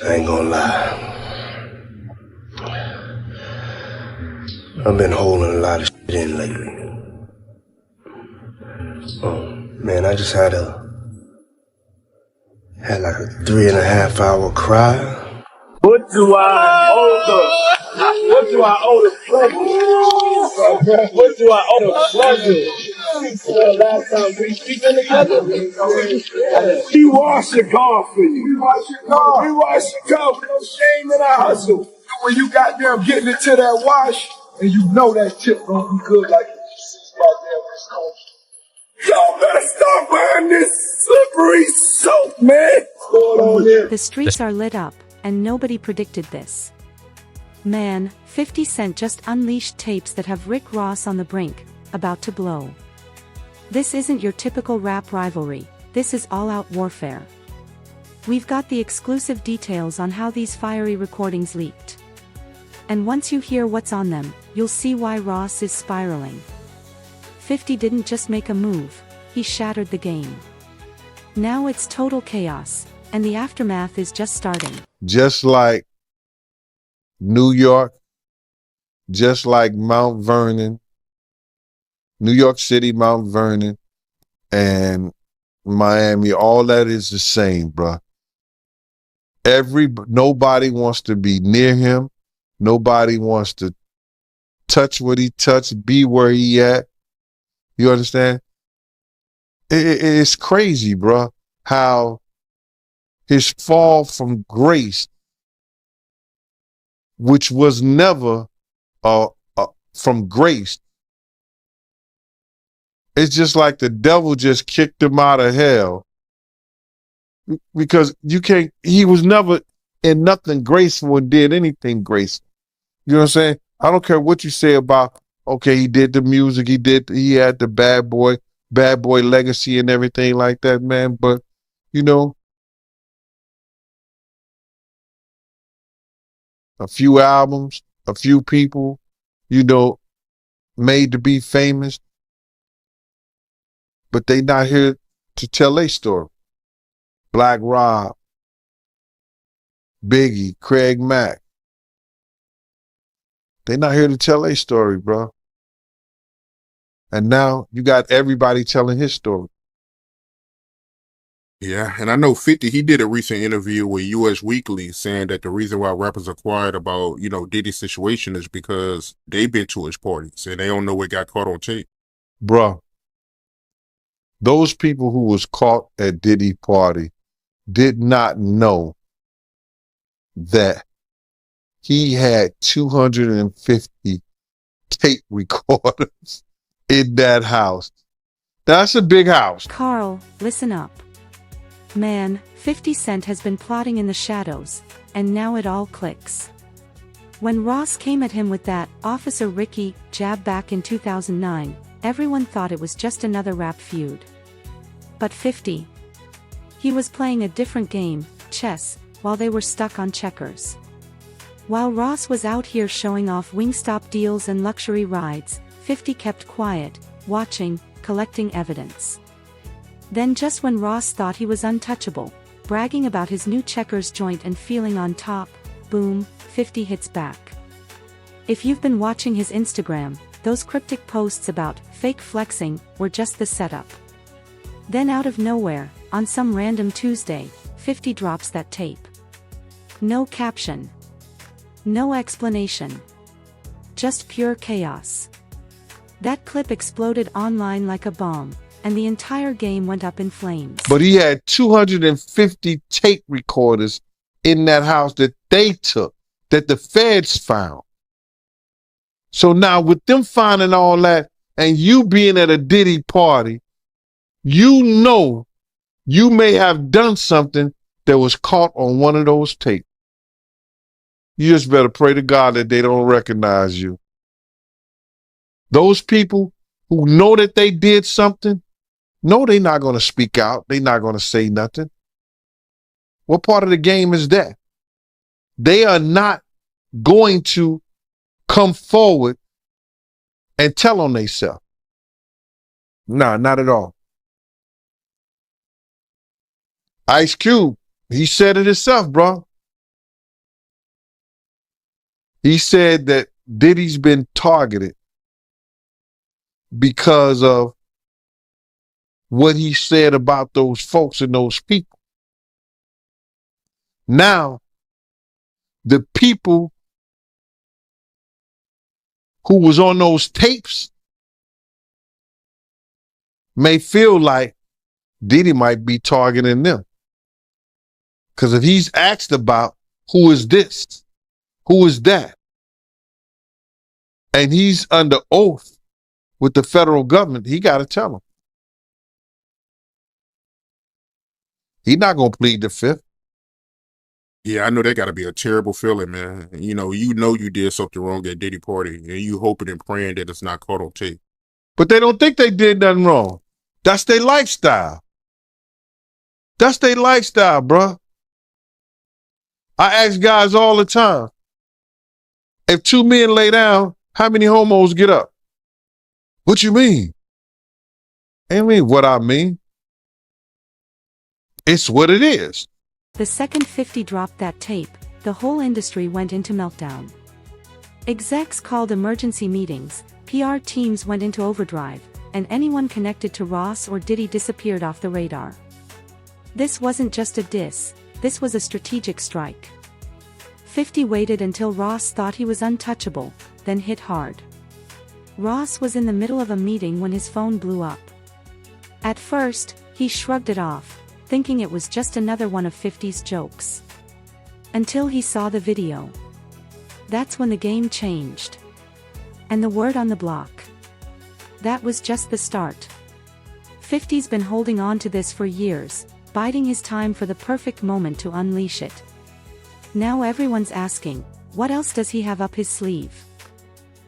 I ain't gonna lie. I've been holding a lot of shit in lately. Man, I just had like a 3.5 hour cry. What do I owe the pleasure? What do I owe the pleasure? Last time we speaking together, we wash your car for you. We wash your car. We wash your car with no shame in our hustle. When you got them getting it to that wash, and you know that tip gonna be good like this goddamn West Coast. Y'all better start buying this slippery soap, man. What's going on here? The streets are lit up, and nobody predicted this. Man, 50 Cent just unleashed tapes that have Rick Ross on the brink, about to blow. This isn't your typical rap rivalry, this is all-out warfare. We've got the exclusive details on how these fiery recordings leaked. And once you hear what's on them, you'll see why Ross is spiraling. 50 didn't just make a move, he shattered the game. Now it's total chaos, and the aftermath is just starting. Just like New York, just like Mount Vernon, New York City, Mount Vernon, and Miami, all that is the same, bruh. Nobody wants to be near him. Nobody wants to touch what he touched, be where he at. You understand? It's crazy, bruh, how his fall from grace, which was never from grace. It's just like the devil just kicked him out of hell, because he was never in nothing graceful and did anything graceful. You know what I'm saying? I don't care what you say about, okay, he did the music, he had the bad boy legacy and everything like that, man. But, you know, a few albums, a few people, you know, made to be famous, but they not here to tell their story. Black Rob, Biggie, Craig Mack. They not here to tell their story, bro. And now you got everybody telling his story. Yeah, and I know 50, he did a recent interview with US Weekly saying that the reason why rappers are quiet about, you know, Diddy's situation is because they've been to his parties and they don't know what got caught on tape. Bro, those people who was caught at Diddy party did not know that he had 250 tape recorders in that house. That's a big house. Carl, listen up. Man, 50 Cent has been plotting in the shadows, and now it all clicks. When Ross came at him with that Officer Ricky jab back in 2009, everyone thought it was just another rap feud. But 50, he was playing a different game, chess, while they were stuck on checkers. While Ross was out here showing off Wingstop deals and luxury rides, 50 kept quiet, watching, collecting evidence. Then just when Ross thought he was untouchable, bragging about his new checkers joint and feeling on top, boom, 50 hits back. If you've been watching his Instagram, those cryptic posts about fake flexing were just the setup. Then out of nowhere, on some random Tuesday, 50 drops that tape. No caption. No explanation. Just pure chaos. That clip exploded online like a bomb, and the entire game went up in flames. But he had 250 tape recorders in that house that they took, that the feds found. So now with them finding all that, and you being at a Diddy party, you know you may have done something that was caught on one of those tapes. You just better pray to God that they don't recognize you. Those people who know that they did something, no, they're not going to speak out. They're not going to say nothing. What part of the game is that? They are not going to come forward and tell on themselves. Nah, not at all. Ice Cube, he said it himself, bro. He said that Diddy's been targeted because of what he said about those folks and those people. Now, the people who was on those tapes may feel like Diddy might be targeting them. Because if he's asked about who is this, who is that, and he's under oath with the federal government, he got to tell them. He's not going to plead the fifth. Yeah, I know that got to be a terrible feeling, man. You know you did something wrong at Diddy party, and you hoping and praying that it's not caught on tape. But they don't think they did nothing wrong. That's their lifestyle. That's their lifestyle, bruh. I ask guys all the time, if two men lay down, how many homos get up? What you mean? I mean what I mean. It's what it is. The second 50 dropped that tape, the whole industry went into meltdown. Execs called emergency meetings, PR teams went into overdrive, and anyone connected to Ross or Diddy disappeared off the radar. This wasn't just a diss, this was a strategic strike. 50 waited until Ross thought he was untouchable, then hit hard. Ross was in the middle of a meeting when his phone blew up. At first, he shrugged it off, thinking it was just another one of 50's jokes. Until he saw the video. That's when the game changed. And the word on the block. That was just the start. 50's been holding on to this for years, biding his time for the perfect moment to unleash it. Now everyone's asking, what else does he have up his sleeve?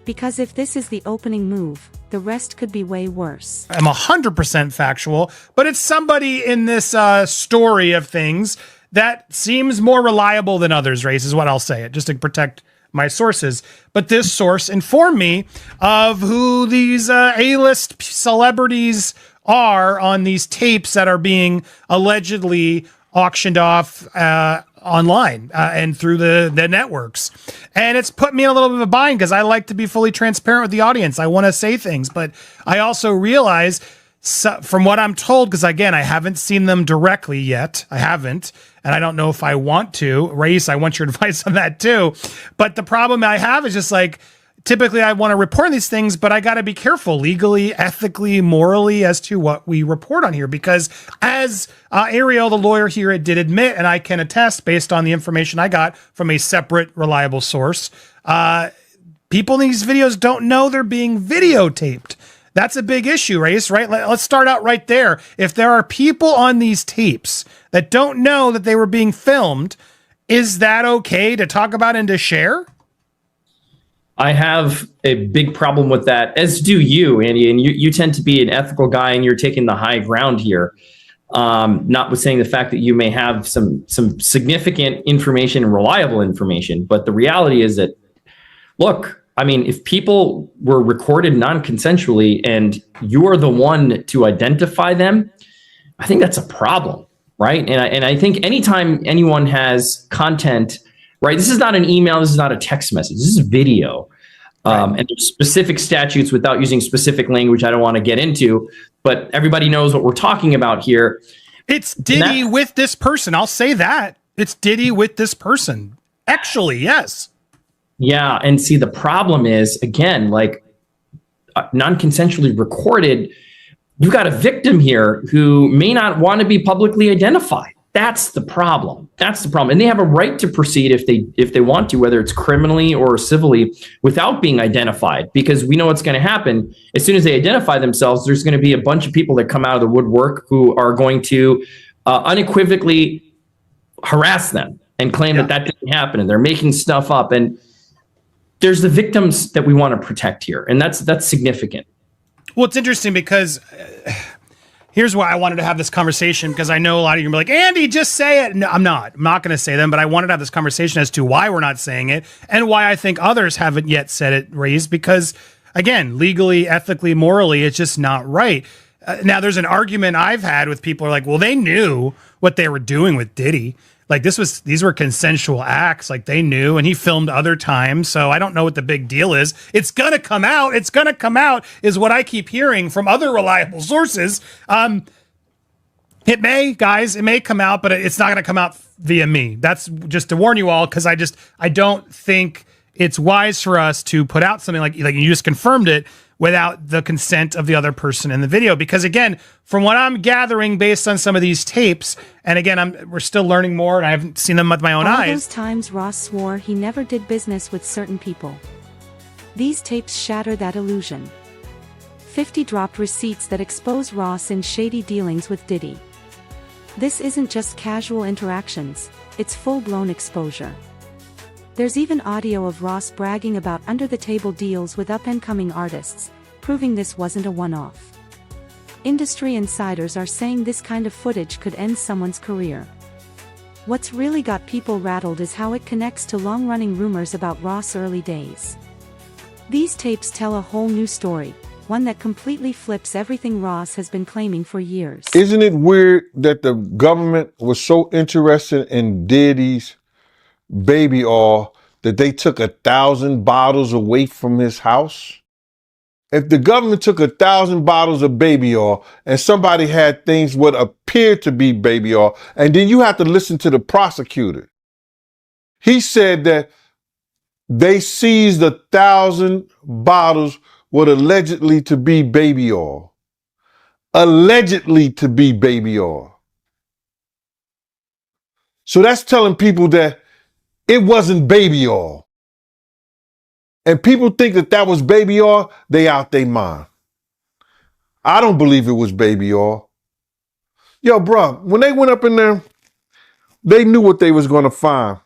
Because if this is the opening move, the rest could be way worse. I'm 100% factual, but it's somebody in this story of things that seems more reliable than others, Race, is what I'll say it, just to protect my sources. But this source informed me of who these A-list celebrities are on these tapes that are being allegedly auctioned off online and through the networks. And it's put me in a little bit of a bind because I like to be fully transparent with the audience. I want to say things, but I also realize from what I'm told, because again, I haven't seen them directly yet. I haven't, and I don't know if I want to. Race, I want your advice on that too. But the problem I have is just like, typically I want to report these things, but I got to be careful legally, ethically, morally as to what we report on here. Because as Ariel, the lawyer here, did admit, and I can attest based on the information I got from a separate, reliable source, people in these videos don't know they're being videotaped. That's a big issue, Race, right? Let's start out right there. If there are people on these tapes that don't know that they were being filmed, is that okay to talk about and to share? I have a big problem with that, as do you, Andy. And you tend to be an ethical guy, and you're taking the high ground here. Notwithstanding the fact that you may have some significant information and reliable information, but the reality is that, look, I mean, if people were recorded non-consensually and you're the one to identify them, I think that's a problem, right? And I think anytime anyone has content, right, this is not an email, this is not a text message, this is video. Right. And there's specific statutes without using specific language I don't want to get into, but everybody knows what we're talking about here. It's Diddy with this person. I'll say that. It's Diddy with this person. Actually, yes. Yeah, and see, the problem is, again, like non-consensually recorded, you've got a victim here who may not want to be publicly identified. That's the problem. That's the problem. And they have a right to proceed if they want to, whether it's criminally or civilly, without being identified, because we know what's going to happen. As soon as they identify themselves, there's going to be a bunch of people that come out of the woodwork who are going to unequivocally harass them and claim that didn't happen, and they're making stuff up. And there's the victims that we want to protect here, and that's significant. Well, it's interesting because here's why I wanted to have this conversation, because I know a lot of you are like, Andy, just say it. No, I'm not going to say them, but I wanted to have this conversation as to why we're not saying it and why I think others haven't yet said it, raised, because again, legally, ethically, morally, it's just not right. Now there's an argument I've had with people are like, well, they knew what they were doing with Diddy. Like these were consensual acts. Like they knew, and he filmed other times. So I don't know what the big deal is. It's going to come out. It's going to come out is what I keep hearing from other reliable sources. It may come out, but it's not going to come out via me. That's just to warn you all. Cause I don't think it's wise for us to put out something like you just confirmed it without the consent of the other person in the video. Because again, from what I'm gathering based on some of these tapes, and again, we're still learning more and I haven't seen them with my own eyes. All those times Ross swore he never did business with certain people. These tapes shatter that illusion. 50 dropped receipts that expose Ross in shady dealings with Diddy. This isn't just casual interactions, it's full-blown exposure. There's even audio of Ross bragging about under-the-table deals with up-and-coming artists, proving this wasn't a one-off. Industry insiders are saying this kind of footage could end someone's career. What's really got people rattled is how it connects to long-running rumors about Ross' early days. These tapes tell a whole new story, one that completely flips everything Ross has been claiming for years. Isn't it weird that the government was so interested in Diddy's baby oil that they took 1,000 bottles away from his house? If the government took 1,000 bottles of baby oil and somebody had things what appeared to be baby oil, and then you have to listen to the prosecutor. He said that they seized 1,000 bottles what allegedly to be baby oil. Allegedly to be baby oil. So that's telling people that it wasn't baby oil. And people think that that was baby oil, they out their mind. I don't believe it was baby oil. Yo, bro, when they went up in there, they knew what they was going to find.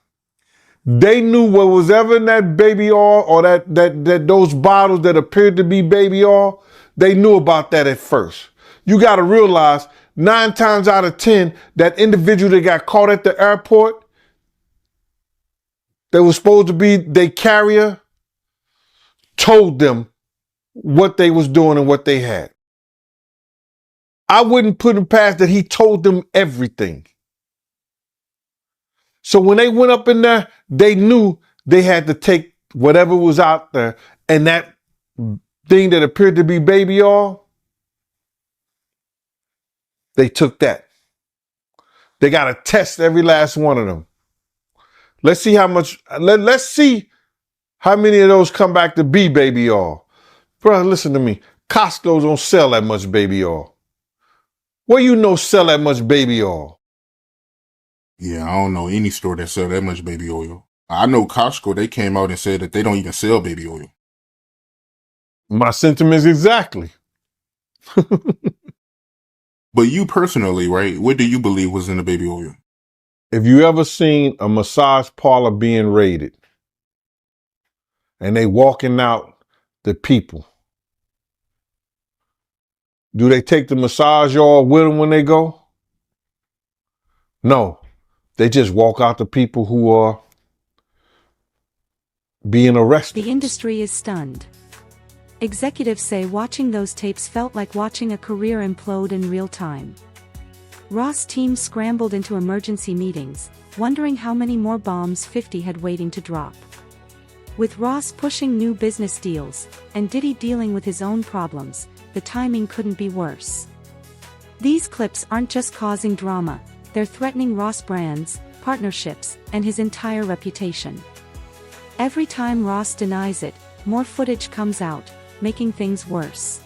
They knew what was ever in that baby oil or that those bottles that appeared to be baby oil, they knew about that at first. You got to realize 9 times out of 10, that individual that got caught at the airport, that was supposed to be their carrier, told them what they was doing and what they had. I wouldn't put him past that he told them everything. So when they went up in there, they knew they had to take whatever was out there, and that thing that appeared to be baby oil, they took that. They got to test every last one of them. Let's see how much, let's see how many of those come back to be baby oil. Bro, listen to me. Costco don't sell that much baby oil. Where you know sell that much baby oil? Yeah, I don't know any store that sell that much baby oil. I know Costco, they came out and said that they don't even sell baby oil. My sentiments exactly. But you personally, right, what do you believe was in the baby oil? If you ever seen a massage parlor being raided and they walking out the people, do they take the massage oil with them when they go? No. They just walk out the people who are being arrested. The industry is stunned. Executives say watching those tapes felt like watching a career implode in real time. Ross' team scrambled into emergency meetings, wondering how many more bombs 50 had waiting to drop. With Ross pushing new business deals, and Diddy dealing with his own problems, the timing couldn't be worse. These clips aren't just causing drama, they're threatening Ross brands, partnerships, and his entire reputation. Every time Ross denies it, more footage comes out, making things worse.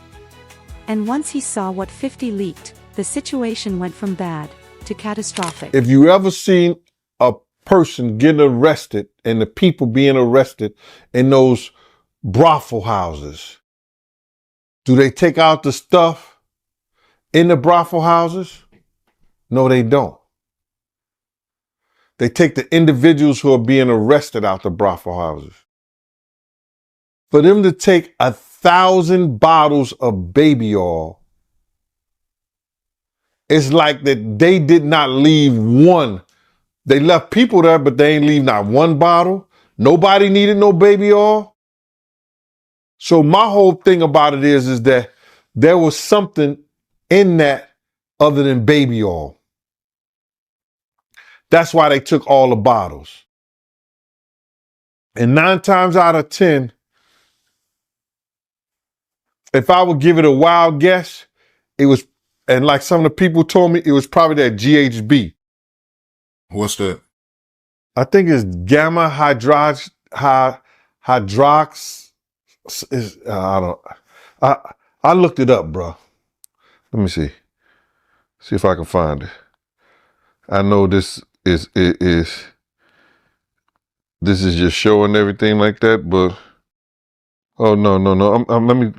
And once he saw what 50 leaked, the situation went from bad to catastrophic. If you ever seen a person getting arrested and the people being arrested in those brothel houses, do they take out the stuff in the brothel houses? No, they don't. They take the individuals who are being arrested out the brothel houses. For them to take 1,000 bottles of baby oil, it's like that they did not leave one. They left people there, but they ain't leave not one bottle. Nobody needed no baby oil. So my whole thing about it is that there was something in that other than baby oil. That's why they took all the bottles. And 9 times out of 10, if I would give it a wild guess, it was, and like some of the people told me, it was probably that GHB. What's that? I think it's gamma hydrox. I looked it up, bro. Let me see. See if I can find it. I know this is just showing everything like that, but oh no. Let me.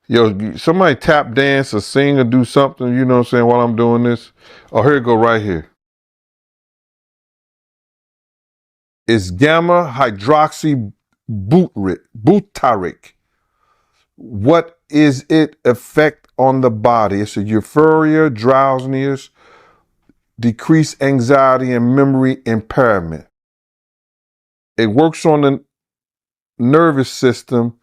Yo, somebody tap dance or sing or do something, you know what I'm saying, while I'm doing this. Oh, here it go right here. It's gamma hydroxy butyric. What is it effect on the body? It's a euphoria, drowsiness, decreased anxiety, and memory impairment. It works on the nervous system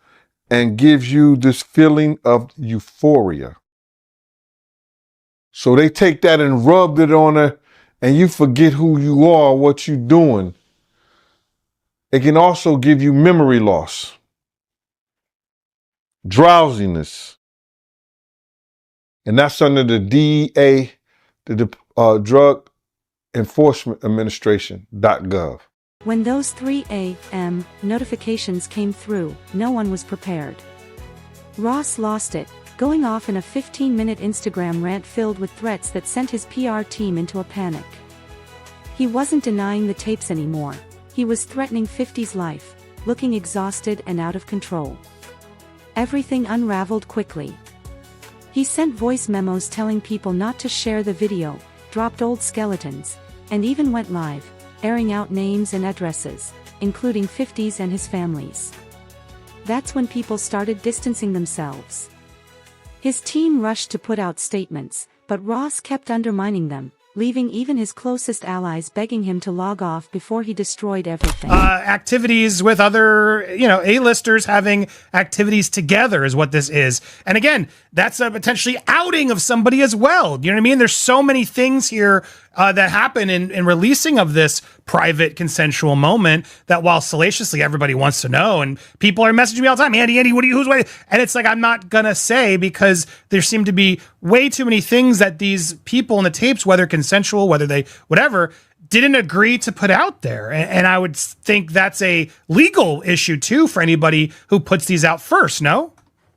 and gives you this feeling of euphoria. So they take that and rubbed it on her, and you forget who you are, what you're doing. It can also give you memory loss, drowsiness, and that's under the DEA, the Drug Enforcement Administration.gov. When those 3 a.m. notifications came through, no one was prepared. Ross lost it, going off in a 15-minute Instagram rant filled with threats that sent his PR team into a panic. He wasn't denying the tapes anymore. He was threatening 50's life, looking exhausted and out of control. Everything unraveled quickly. He sent voice memos telling people not to share the video, dropped old skeletons, and even went live, airing out names and addresses, including 50's and his family's. That's when people started distancing themselves. His team rushed to put out statements, but Ross kept undermining them, leaving even his closest allies begging him to log off before he destroyed everything. Activities with other, A-listers having activities together is what this is. And again, that's a potentially outing of somebody as well. You know what I mean? There's so many things here that happen in releasing of this private consensual moment that while salaciously everybody wants to know, and people are messaging me all the time, Andy, who's waiting? And it's like, I'm not gonna say, because there seem to be way too many things that these people in the tapes, whether consensual, whether they, whatever, didn't agree to put out there. And I would think that's a legal issue too for anybody who puts these out first, no?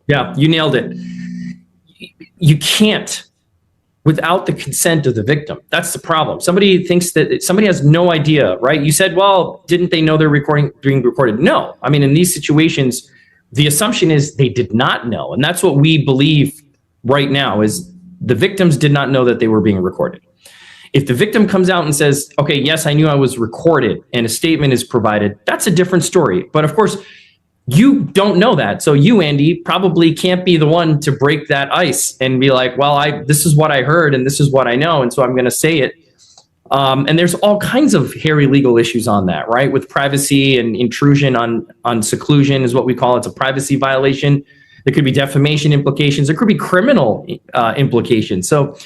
Yeah, you nailed it. You can't without the consent of the victim. That's the problem. Somebody thinks that somebody has no idea, right? You said, well, didn't they know they're being recorded? No. I mean, in these situations, the assumption is they did not know. And that's what we believe right now is the victims did not know that they were being recorded. If the victim comes out and says, okay, yes, I knew I was recorded, and a statement is provided, that's a different story. But of course, you don't know that. So you, Andy, probably can't be the one to break that ice and be like, well, this is what I heard and this is what I know, and so I'm going to say it. And there's all kinds of hairy legal issues on that, right? With privacy and intrusion on seclusion is what we call it. It's a privacy violation. There could be defamation implications. There could be criminal implications. So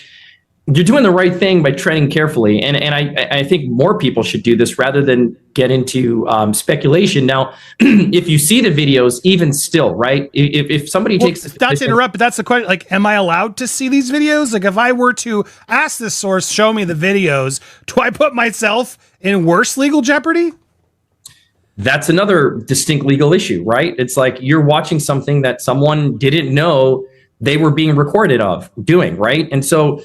you're doing the right thing by treading carefully. And I think more people should do this rather than get into speculation. Now, if you see the videos, even still, right? If somebody takes the not to interrupt, but that's the question. Like, am I allowed to see these videos? Like, if I were to ask this source, show me the videos, do I put myself in worse legal jeopardy? That's another distinct legal issue, right? It's like you're watching something that someone didn't know they were being recorded of doing, right? And so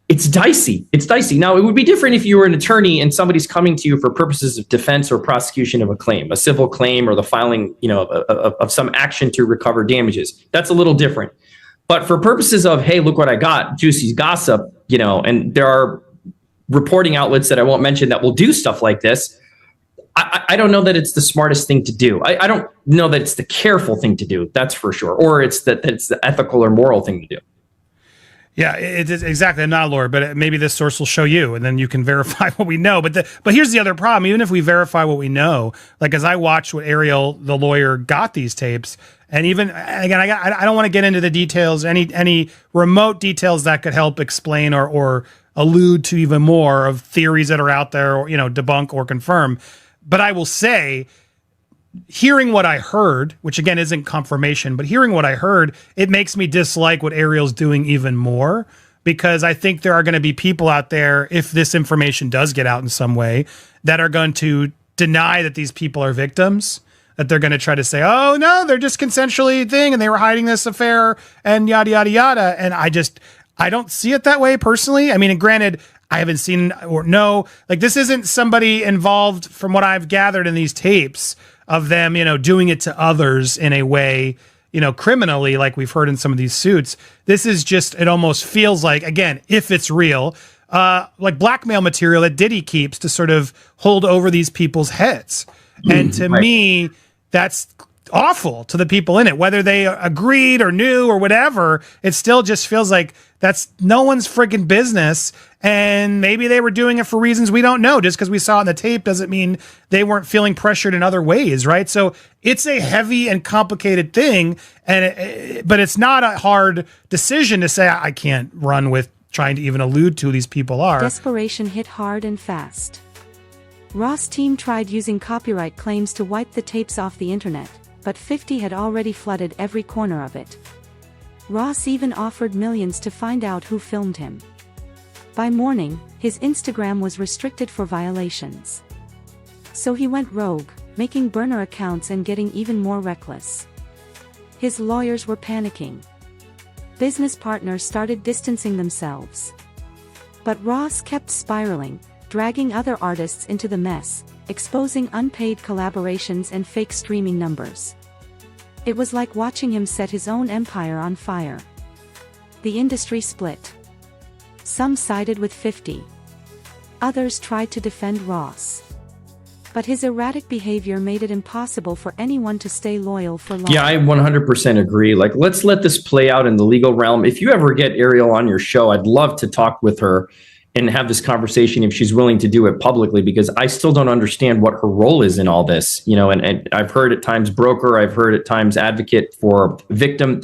it's dicey. It's dicey. Now, it would be different if you were an attorney and somebody's coming to you for purposes of defense or prosecution of a claim, a civil claim, or the filing, of some action to recover damages. That's a little different. But for purposes of, hey, look what I got, juicy gossip, and there are reporting outlets that I won't mention that will do stuff like this. I don't know that it's the smartest thing to do. I don't know that it's the careful thing to do. That's for sure. Or it's the ethical or moral thing to do. Yeah, it is exactly. I'm not a lawyer, but maybe this source will show you, and then you can verify what we know. But here's the other problem. Even if we verify what we know, like as I watched what Ariel, the lawyer, got these tapes, And even again, I don't want to get into the details, any remote details that could help explain or allude to even more of theories that are out there, or debunk or confirm. But I will say, hearing what I heard, which again isn't confirmation, but hearing what I heard, it makes me dislike what Ariel's doing even more, because I think there are going to be people out there, if this information does get out in some way, that are going to deny that these people are victims, that they're going to try to say, oh no, they're just consensually thing and they were hiding this affair and yada, yada, yada. And I don't see it that way personally. I mean, and granted, I haven't seen or know, like, this isn't somebody involved from what I've gathered in these tapes of them, doing it to others in a way, criminally, like we've heard in some of these suits. This is just, it almost feels like, again, if it's real, like blackmail material that Diddy keeps to sort of hold over these people's heads. And to me, that's awful to the people in it, whether they agreed or knew or whatever. It still just feels like that's no one's freaking business. And maybe they were doing it for reasons we don't know. Just because we saw it in the tape doesn't mean they weren't feeling pressured in other ways, right? So it's a heavy and complicated thing, but it's not a hard decision to say I can't run with trying to even allude to who these people are. Desperation hit hard and fast. Ross' team tried using copyright claims to wipe the tapes off the internet, but 50 had already flooded every corner of it. Ross even offered millions to find out who filmed him. By morning, his Instagram was restricted for violations. So he went rogue, making burner accounts and getting even more reckless. His lawyers were panicking. Business partners started distancing themselves. But Ross kept spiraling, dragging other artists into the mess, exposing unpaid collaborations and fake streaming numbers. It was like watching him set his own empire on fire. The industry split. Some sided with 50. Others tried to defend Ross. But his erratic behavior made it impossible for anyone to stay loyal for long. Yeah, I 100% agree. Like, let's let this play out in the legal realm. If you ever get Ariel on your show, I'd love to talk with her and have this conversation if she's willing to do it publicly, because I still don't understand what her role is in all this, and I've heard at times broker, I've heard at times advocate for victim,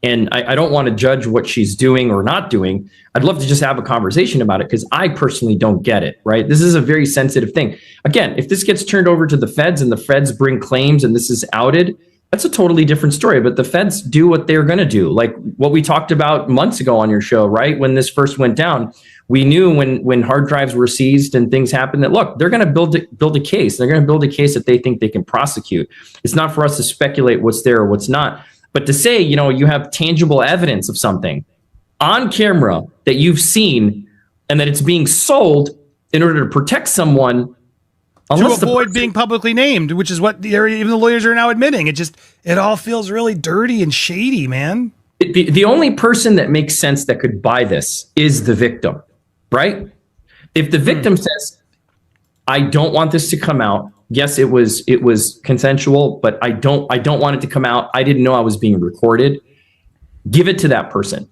and I don't want to judge what she's doing or not doing. I'd love to just have a conversation about it, because I personally don't get it, right? This is a very sensitive thing. Again, if this gets turned over to the feds and the feds bring claims and this is outed, that's a totally different story. But the feds do what they're going to do, like what we talked about months ago on your show, right? When this first went down, we knew when hard drives were seized and things happened that, look, they're going to build a case. They're going to build a case that they think they can prosecute. It's not for us to speculate what's there or what's not. But to say, you have tangible evidence of something on camera that you've seen and that it's being sold in order to protect someone, to avoid being publicly named, which is what even the lawyers are now admitting. It all feels really dirty and shady, man. The only person that makes sense that could buy this is the victim, right? If the victim says, I don't want this to come out. Yes, it was consensual, but I don't want it to come out. I didn't know I was being recorded. Give it to that person.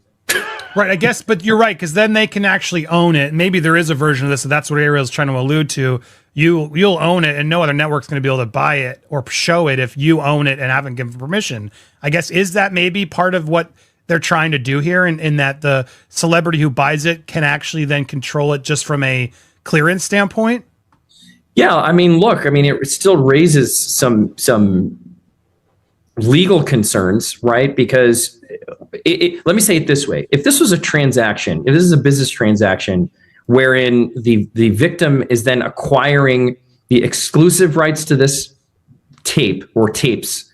Right, I guess, but you're right, because then they can actually own it. Maybe there is a version of this, so that's what Ariel's trying to allude to. You'll own it, and no other network's going to be able to buy it or show it if you own it and haven't given permission. I guess, is that maybe part of what they're trying to do here, in that the celebrity who buys it can actually then control it just from a clearance standpoint? Yeah, it still raises some legal concerns, right? Because let me say it this way. If this was a transaction, if this is a business transaction wherein the victim is then acquiring the exclusive rights to this tape or tapes,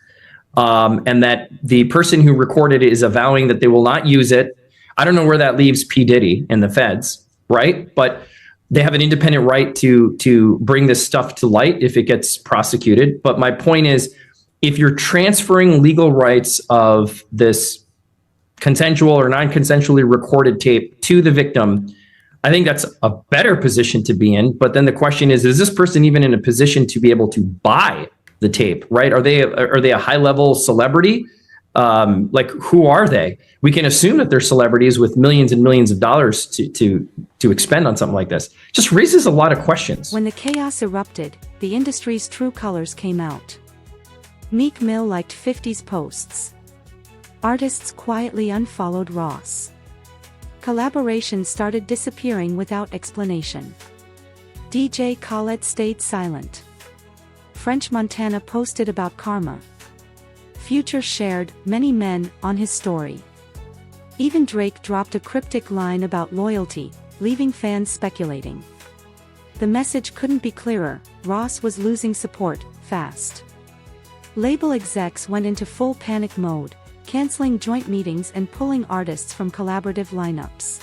and that the person who recorded it is avowing that they will not use it, I don't know where that leaves P. Diddy and the feds, right? But they have an independent right to bring this stuff to light if it gets prosecuted. But my point is, if you're transferring legal rights of this consensual or non-consensually recorded tape to the victim, I think that's a better position to be in. But then the question is this person even in a position to be able to buy the tape, right? Are they a high-level celebrity? Like, who are they? We can assume that they're celebrities with millions and millions of dollars to expend on something like this. Just raises a lot of questions. When the chaos erupted, the industry's true colors came out. Meek Mill liked 50's posts. Artists quietly unfollowed Ross. Collaborations started disappearing without explanation. DJ Khaled stayed silent. French Montana posted about karma. Future shared "many men" on his story. Even Drake dropped a cryptic line about loyalty, leaving fans speculating. The message couldn't be clearer: Ross was losing support, fast. Label execs went into full panic mode, canceling joint meetings and pulling artists from collaborative lineups.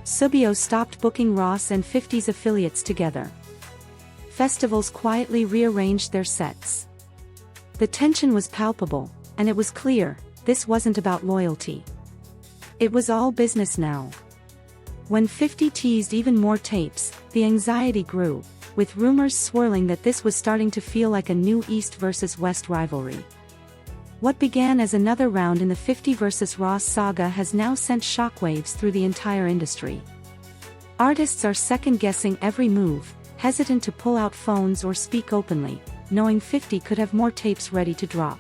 Subio stopped booking Ross and 50's affiliates together. Festivals quietly rearranged their sets. The tension was palpable, and it was clear, this wasn't about loyalty. It was all business now. When 50 teased even more tapes, the anxiety grew, with rumors swirling that this was starting to feel like a new East versus West rivalry. What began as another round in the 50 vs. Ross saga has now sent shockwaves through the entire industry. Artists are second-guessing every move, hesitant to pull out phones or speak openly, knowing 50 could have more tapes ready to drop.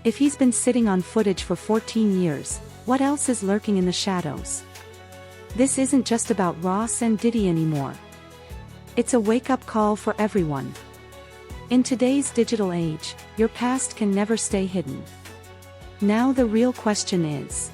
If he's been sitting on footage for 14 years, what else is lurking in the shadows? This isn't just about Ross and Diddy anymore. It's a wake-up call for everyone. In today's digital age, your past can never stay hidden. Now the real question is,